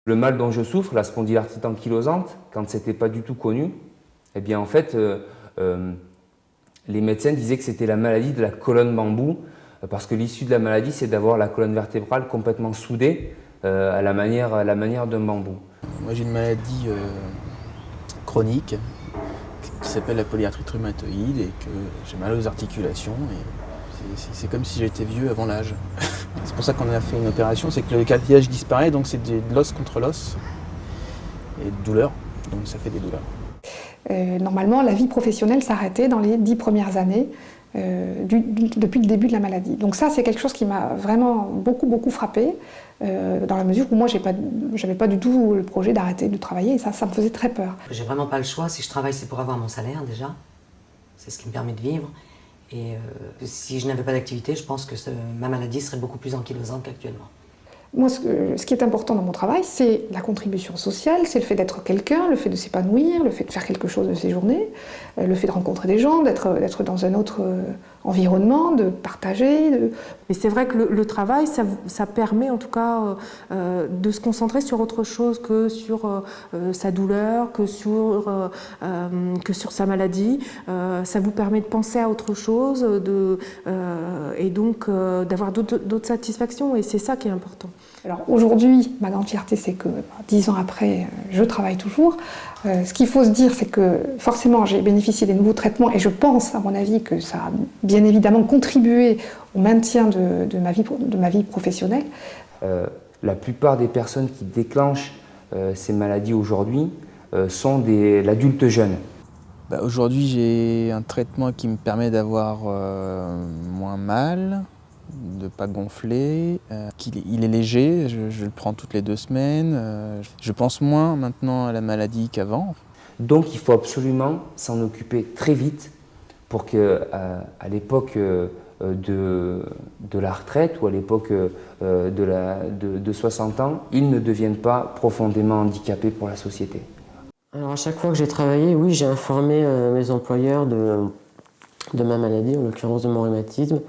Le mal dont je souffre, la spondylarthrite ankylosante, quand ce n'était pas du tout connu, eh bien en fait, les médecins disaient que c'était la maladie de la colonne bambou, parce que l'issue de la maladie, c'est d'avoir la colonne vertébrale complètement soudée à la manière d'un bambou. Moi j'ai une maladie chronique qui s'appelle la polyarthrite rhumatoïde et que j'ai mal aux articulations. C'est comme si j'étais vieux avant l'âge. C'est pour ça qu'on a fait une opération, c'est que le cartilage disparaît, donc c'est de l'os contre l'os et de douleur, donc ça fait des douleurs. Normalement, la vie professionnelle s'arrêtait dans les 10 premières années depuis le début de la maladie. Donc ça, c'est quelque chose qui m'a vraiment beaucoup frappée, dans la mesure où moi, j'avais pas du tout le projet d'arrêter de travailler, et ça me faisait très peur. J'ai vraiment pas le choix. Si je travaille, c'est pour avoir mon salaire déjà. C'est ce qui me permet de vivre. Et si je n'avais pas d'activité, je pense que ma maladie serait beaucoup plus ankylosante qu'actuellement. Moi, ce qui est important dans mon travail, c'est la contribution sociale, c'est le fait d'être quelqu'un, le fait de s'épanouir, le fait de faire quelque chose de ses journées, le fait de rencontrer des gens, d'être dans un autre environnement, de partager. Et c'est vrai que le travail, ça permet en tout cas de se concentrer sur autre chose que sur sa douleur, que sur sa maladie. Ça vous permet de penser à autre chose et donc d'avoir d'autres satisfactions, et c'est ça qui est important. Alors aujourd'hui, ma grande fierté, c'est que 10 ans après, je travaille toujours. Ce qu'il faut se dire, c'est que forcément, j'ai bénéficié des nouveaux traitements et je pense, à mon avis, que ça a bien évidemment contribué au maintien de ma vie professionnelle. La plupart des personnes qui déclenchent ces maladies aujourd'hui sont l'adulte jeune. Aujourd'hui, j'ai un traitement qui me permet d'avoir moins mal, de ne pas gonfler, il est léger, je le prends toutes les 2 semaines, je pense moins maintenant à la maladie qu'avant. Donc il faut absolument s'en occuper très vite pour qu'à l'époque de la retraite ou à l'époque de 60 ans, ils ne deviennent pas profondément handicapés pour la société. Alors à chaque fois que j'ai travaillé, oui, j'ai informé mes employeurs de ma maladie, en l'occurrence de mon rhumatisme,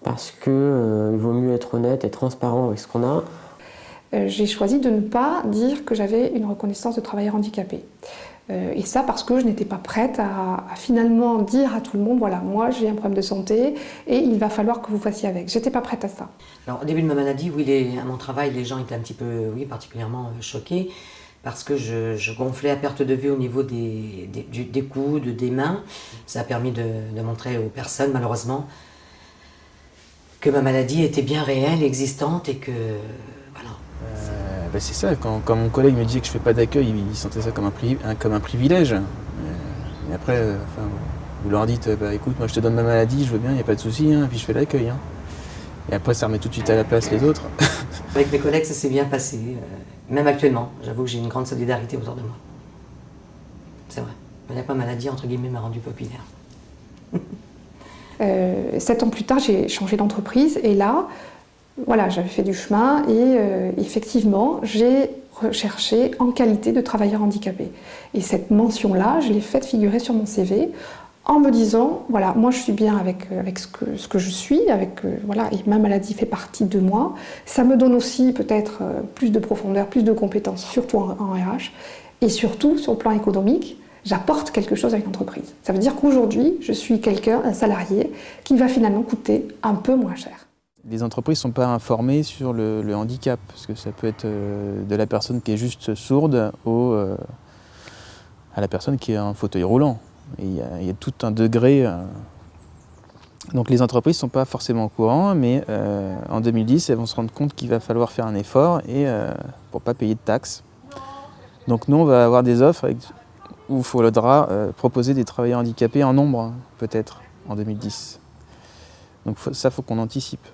parce qu'il vaut mieux être honnête et transparent avec ce qu'on a. J'ai choisi de ne pas dire que j'avais une reconnaissance de travailleur handicapé. Et ça parce que je n'étais pas prête à finalement dire à tout le monde, voilà, moi j'ai un problème de santé et il va falloir que vous fassiez avec. J'étais pas prête à ça. Alors au début de ma maladie, oui, à mon travail, les gens étaient un petit peu, particulièrement choqués, parce que je gonflais à perte de vue au niveau des coudes, des mains. Ça a permis de montrer aux personnes, malheureusement, que ma maladie était bien réelle, existante, et que voilà. C'est ça, quand mon collègue me disait que je ne fais pas d'accueil, il sentait ça comme un privilège. Et après, vous leur dites, écoute, moi je te donne ma maladie, je veux bien, il n'y a pas de souci, et puis je fais l'accueil. Et après, ça remet tout de suite à la place les autres. Avec mes collègues, ça s'est bien passé, même actuellement. J'avoue que j'ai une grande solidarité autour de moi. C'est vrai. Ma maladie, entre guillemets, m'a rendu populaire. 7 ans plus tard, j'ai changé d'entreprise et là, voilà, j'avais fait du chemin et effectivement, j'ai recherché en qualité de travailleur handicapé. Et cette mention-là, je l'ai faite figurer sur mon CV en me disant, voilà, moi je suis bien avec ce que je suis, voilà, et ma maladie fait partie de moi. Ça me donne aussi peut-être plus de profondeur, plus de compétences, surtout en RH, et surtout sur le plan économique. J'apporte quelque chose à une entreprise. Ça veut dire qu'aujourd'hui, je suis un salarié, qui va finalement coûter un peu moins cher. Les entreprises ne sont pas informées sur le handicap, parce que ça peut être de la personne qui est juste sourde à la personne qui est en fauteuil roulant. Il y a tout un degré. Donc les entreprises ne sont pas forcément au courant, mais en 2010, elles vont se rendre compte qu'il va falloir faire un effort pour ne pas payer de taxes. Donc nous, on va avoir des offres où il faudra proposer des travailleurs handicapés en nombre, peut-être, en 2010. Donc ça, il faut qu'on anticipe.